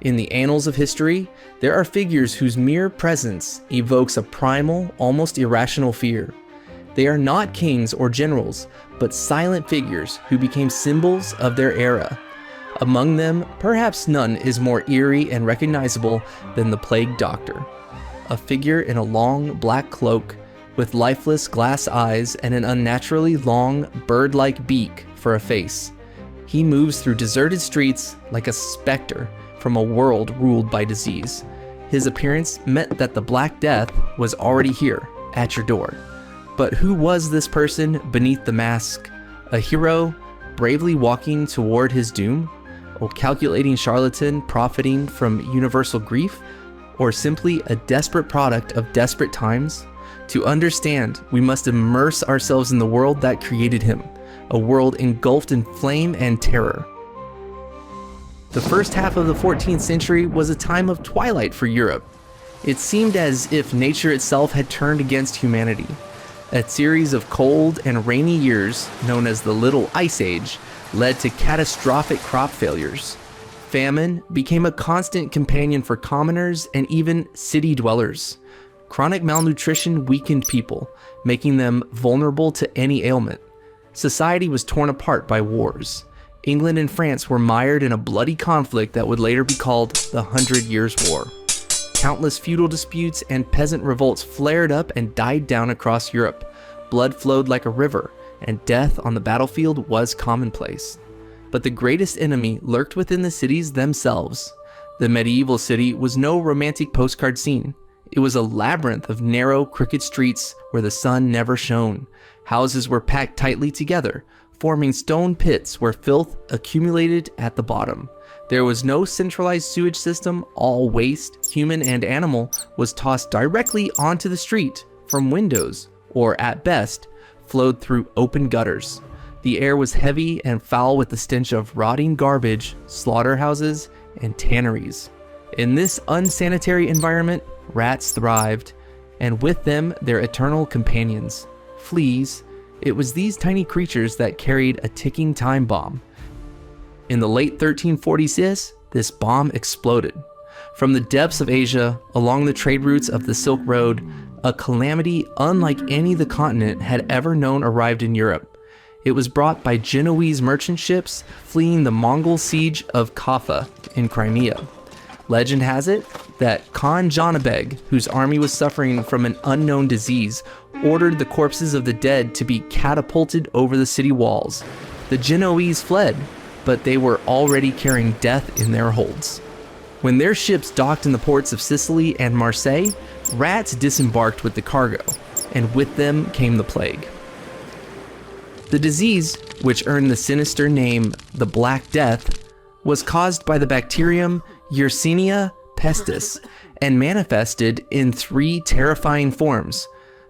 In the annals of history, there are figures whose mere presence evokes a primal, almost irrational fear. They are not kings or generals, but silent figures who became symbols of their era. Among them, perhaps none is more eerie and recognizable than the Plague Doctor. A figure in a long black cloak, with lifeless glass eyes and an unnaturally long, bird-like beak for a face. He moves through deserted streets like a specter from a world ruled by disease. His appearance meant that the Black Death was already here, at your door. But who was this person beneath the mask? A hero, bravely walking toward his doom? A calculating charlatan profiting from universal grief? Or simply a desperate product of desperate times? To understand, we must immerse ourselves in the world that created him, a world engulfed in flame and terror. The first half of the 14th century was a time of twilight for Europe. It seemed as if nature itself had turned against humanity. A series of cold and rainy years, known as the Little Ice Age, led to catastrophic crop failures. Famine became a constant companion for commoners and even city dwellers. Chronic malnutrition weakened people, making them vulnerable to any ailment. Society was torn apart by wars. England and France were mired in a bloody conflict that would later be called the 100 Years' War. Countless feudal disputes and peasant revolts flared up and died down across Europe. Blood flowed like a river, and death on the battlefield was commonplace. But the greatest enemy lurked within the cities themselves. The medieval city was no romantic postcard scene. It was a labyrinth of narrow, crooked streets where the sun never shone. Houses were packed tightly together, forming stone pits where filth accumulated at the bottom. There was no centralized sewage system. All waste, human and animal, was tossed directly onto the street from windows, or at best, flowed through open gutters. The air was heavy and foul with the stench of rotting garbage, slaughterhouses, and tanneries. In this unsanitary environment, rats thrived, and with them their eternal companions, fleas. It was these tiny creatures that carried a ticking time bomb. In the late 1340s, this bomb exploded. From the depths of Asia, along the trade routes of the Silk Road, a calamity unlike any the continent had ever known arrived in Europe. It was brought by Genoese merchant ships fleeing the Mongol siege of Kaffa in Crimea. Legend has it that Khan Janabeg, whose army was suffering from an unknown disease, ordered the corpses of the dead to be catapulted over the city walls. The Genoese fled, but they were already carrying death in their holds. When their ships docked in the ports of Sicily and Marseille, rats disembarked with the cargo, and with them came the plague. The disease, which earned the sinister name the Black Death, was caused by the bacterium Yersinia pestis and manifested in three terrifying forms.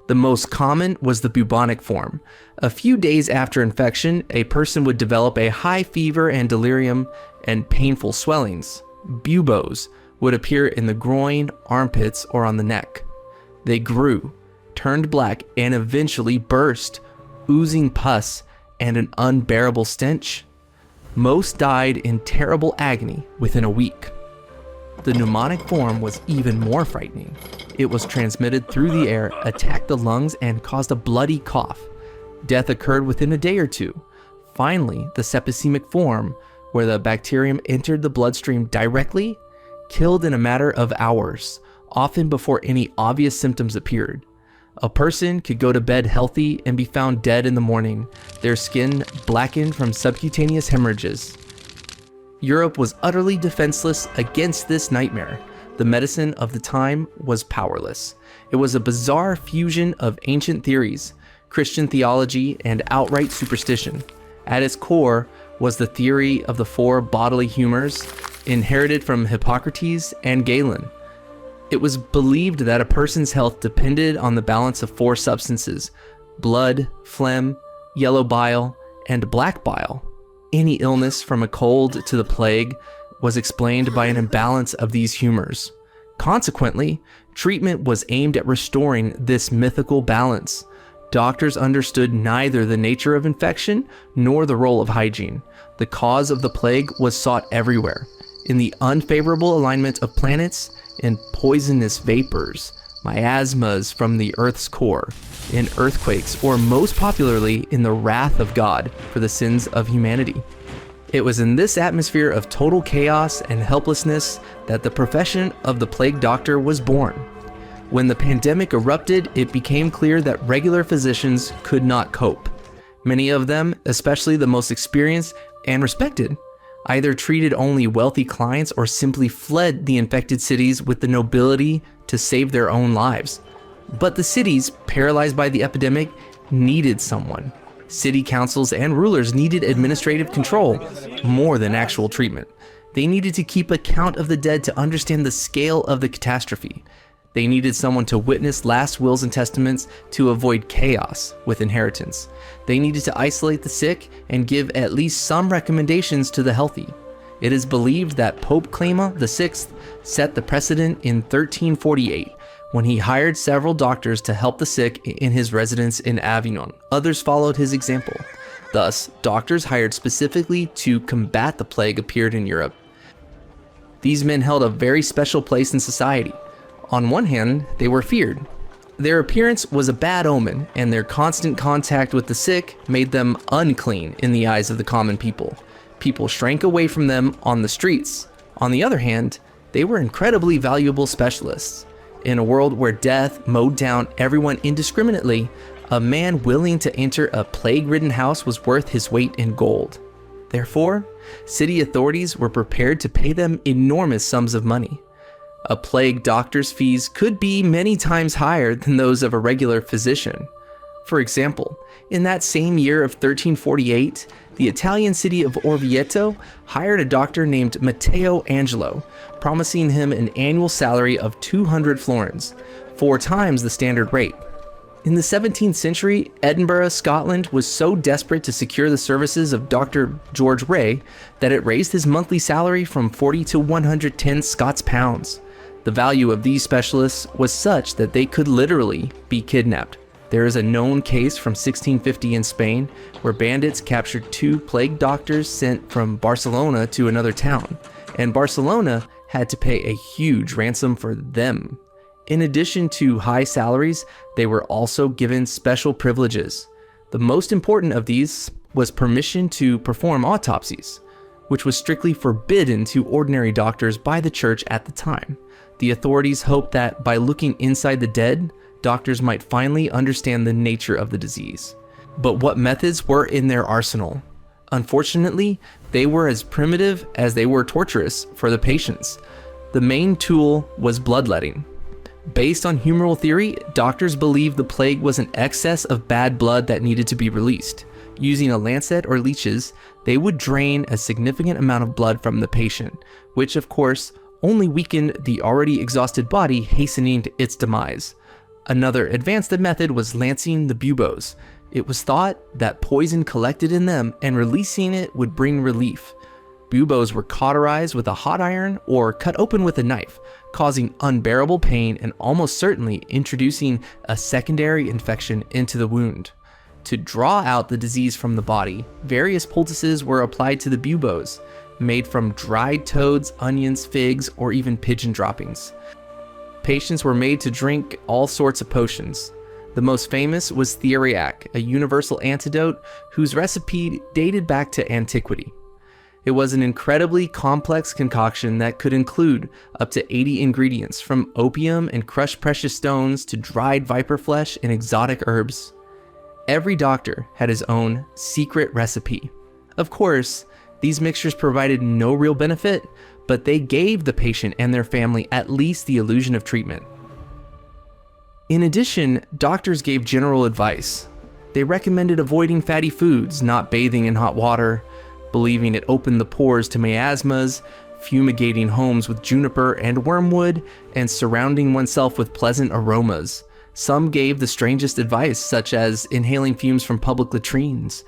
The most common was the bubonic form. A few days after infection, a person would develop a high fever and delirium and painful swellings. Buboes would appear in the groin, armpits, or on the neck. They grew, turned black, and eventually burst, oozing pus and an unbearable stench. Most died in terrible agony within a week. The pneumonic form was even more frightening. It was transmitted through the air, attacked the lungs, and caused a bloody cough. Death occurred within a day or two. Finally, the septicemic form, where the bacterium entered the bloodstream directly, killed in a matter of hours, often before any obvious symptoms appeared. A person could go to bed healthy and be found dead in the morning, their skin blackened from subcutaneous hemorrhages. Europe was utterly defenseless against this nightmare. The medicine of the time was powerless. It was a bizarre fusion of ancient theories, Christian theology, and outright superstition. At its core was the theory of the four bodily humors, inherited from Hippocrates and Galen. It was believed that a person's health depended on the balance of four substances: blood, phlegm, yellow bile, and black bile. Any illness from a cold to the plague was explained by an imbalance of these humors. Consequently, treatment was aimed at restoring this mythical balance. Doctors understood neither the nature of infection nor the role of hygiene. The cause of the plague was sought everywhere. in the unfavorable alignment of planets, in poisonous vapors, miasmas from the Earth's core, in earthquakes, or most popularly in the wrath of God for the sins of humanity. It was in this atmosphere of total chaos and helplessness that the profession of the plague doctor was born. When the pandemic erupted, it became clear that regular physicians could not cope. Many of them, especially the most experienced and respected, either treated only wealthy clients or simply fled the infected cities with the nobility to save their own lives. But the cities, paralyzed by the epidemic, needed someone. City councils and rulers needed administrative control more than actual treatment. They needed to keep account of the dead to understand the scale of the catastrophe. They needed someone to witness last wills and testaments to avoid chaos with inheritance. They needed to isolate the sick and give at least some recommendations to the healthy. It is believed that Pope Clement VI set the precedent in 1348 when he hired several doctors to help the sick in his residence in Avignon. Others followed his example. Thus, doctors hired specifically to combat the plague appeared in Europe. These men held a very special place in society. On one hand, they were feared. Their appearance was a bad omen, and their constant contact with the sick made them unclean in the eyes of the common people. People shrank away from them on the streets. On the other hand, they were incredibly valuable specialists. In a world where death mowed down everyone indiscriminately, a man willing to enter a plague-ridden house was worth his weight in gold. Therefore, city authorities were prepared to pay them enormous sums of money. A plague doctor's fees could be many times higher than those of a regular physician. For example, in that same year of 1348, the Italian city of Orvieto hired a doctor named Matteo Angelo, promising him an annual salary of 200 florins, 4 times the standard rate. In the 17th century, Edinburgh, Scotland was so desperate to secure the services of Dr. George Ray that it raised his monthly salary from 40 to 110 Scots pounds. The value of these specialists was such that they could literally be kidnapped. There is a known case from 1650 in Spain where bandits captured 2 plague doctors sent from Barcelona to another town, and Barcelona had to pay a huge ransom for them. In addition to high salaries, they were also given special privileges. The most important of these was permission to perform autopsies, which was strictly forbidden to ordinary doctors by the church at the time. The authorities hoped that by looking inside the dead, doctors might finally understand the nature of the disease. But what methods were in their arsenal? Unfortunately, they were as primitive as they were torturous for the patients. The main tool was bloodletting. Based on humoral theory, doctors believed the plague was an excess of bad blood that needed to be released. Using a lancet or leeches, they would drain a significant amount of blood from the patient, which of course only weakened the already exhausted body, hastening its demise. Another advanced method was lancing the buboes. It was thought that poison collected in them and releasing it would bring relief. Buboes were cauterized with a hot iron or cut open with a knife, causing unbearable pain and almost certainly introducing a secondary infection into the wound. To draw out the disease from the body, various poultices were applied to the buboes, made from dried toads, onions, figs, or even pigeon droppings. Patients were made to drink all sorts of potions. The most famous was theriac, a universal antidote whose recipe dated back to antiquity. It was an incredibly complex concoction that could include up to 80 ingredients, from opium and crushed precious stones to dried viper flesh and exotic herbs. Every doctor had his own secret recipe. Of course, these mixtures provided no real benefit, but they gave the patient and their family at least the illusion of treatment. In addition, doctors gave general advice. They recommended avoiding fatty foods, not bathing in hot water, believing it opened the pores to miasmas, fumigating homes with juniper and wormwood, and surrounding oneself with pleasant aromas. Some gave the strangest advice, such as inhaling fumes from public latrines,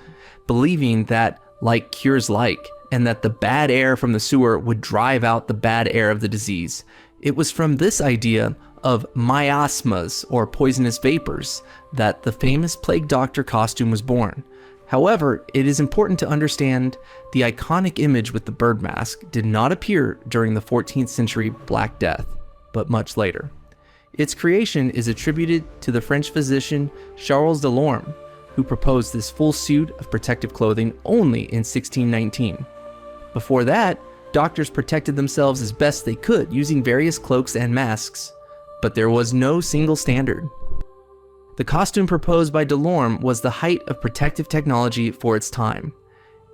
believing that like cures like, and that the bad air from the sewer would drive out the bad air of the disease. It was from this idea of miasmas, or poisonous vapors, that the famous plague doctor costume was born. However, it is important to understand the iconic image with the bird mask did not appear during the 14th century Black Death, but much later. Its creation is attributed to the French physician Charles Delorme, who proposed this full suit of protective clothing only in 1619. Before that, doctors protected themselves as best they could using various cloaks and masks, but there was no single standard. The costume proposed by Delorme was the height of protective technology for its time.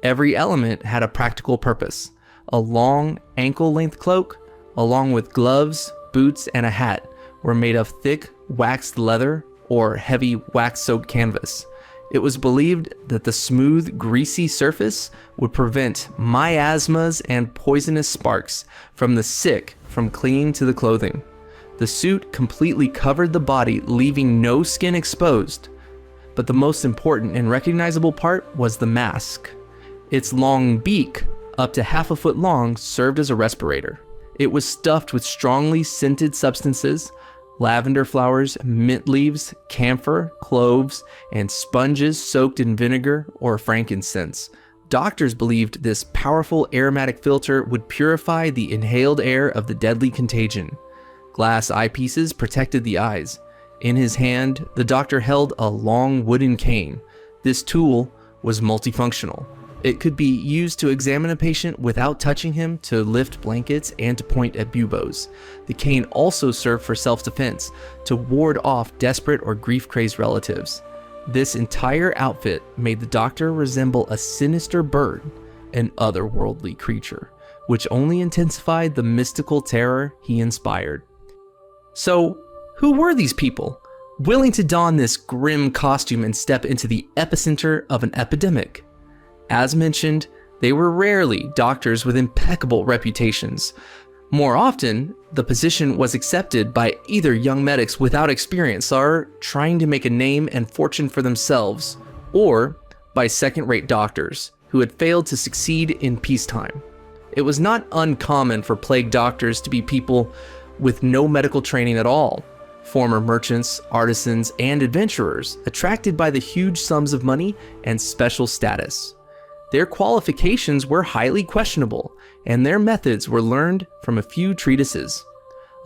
Every element had a practical purpose. A long, ankle-length cloak, along with gloves, boots, and a hat, were made of thick, waxed leather or heavy wax-soaked canvas. It was believed that the smooth, greasy surface would prevent miasmas and poisonous sparks from the sick from clinging to the clothing. The suit completely covered the body, leaving no skin exposed. But the most important and recognizable part was the mask. Its long beak, up to half a foot long, served as a respirator. It was stuffed with strongly scented substances, lavender flowers, mint leaves, camphor, cloves, and sponges soaked in vinegar or frankincense. Doctors believed this powerful aromatic filter would purify the inhaled air of the deadly contagion. Glass eyepieces protected the eyes. In his hand, the doctor held a long wooden cane. This tool was multifunctional. It could be used to examine a patient without touching him, to lift blankets, and to point at buboes. The cane also served for self-defense, to ward off desperate or grief-crazed relatives. This entire outfit made the doctor resemble a sinister bird, an otherworldly creature, which only intensified the mystical terror he inspired. So, who were these people, willing to don this grim costume and step into the epicenter of an epidemic? As mentioned, they were rarely doctors with impeccable reputations. More often, the position was accepted by either young medics without experience or trying to make a name and fortune for themselves, or by second-rate doctors who had failed to succeed in peacetime. It was not uncommon for plague doctors to be people with no medical training at all, former merchants, artisans, and adventurers attracted by the huge sums of money and special status. Their qualifications were highly questionable, and their methods were learned from a few treatises.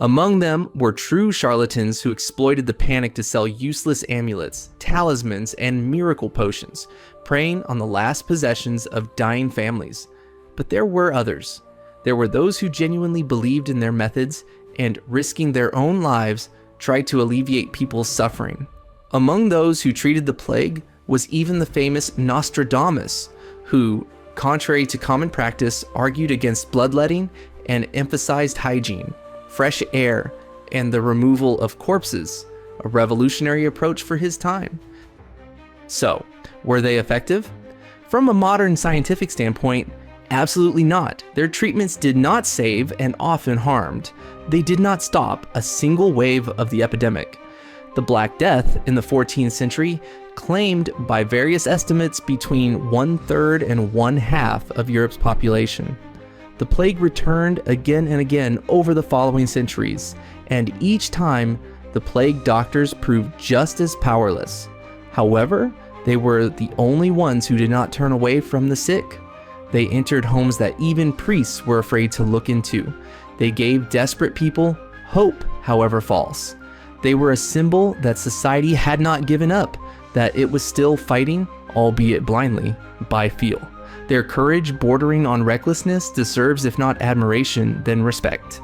Among them were true charlatans who exploited the panic to sell useless amulets, talismans, and miracle potions, preying on the last possessions of dying families. But there were others. There were those who genuinely believed in their methods and, risking their own lives, tried to alleviate people's suffering. Among those who treated the plague was even the famous Nostradamus, who, contrary to common practice, argued against bloodletting and emphasized hygiene, fresh air, and the removal of corpses, a revolutionary approach for his time. So, were they effective? From a modern scientific standpoint, absolutely not. Their treatments did not save and often harmed. They did not stop a single wave of the epidemic. The Black Death in the 14th century claimed by various estimates between 1/3 and 1/2 of Europe's population. The plague returned again and again over the following centuries, and each time the plague doctors proved just as powerless. However, they were the only ones who did not turn away from the sick. They entered homes that even priests were afraid to look into. They gave desperate people hope, however false. They were a symbol that society had not given up, that it was still fighting, albeit blindly, by feel. Their courage bordering on recklessness deserves, if not admiration, then respect.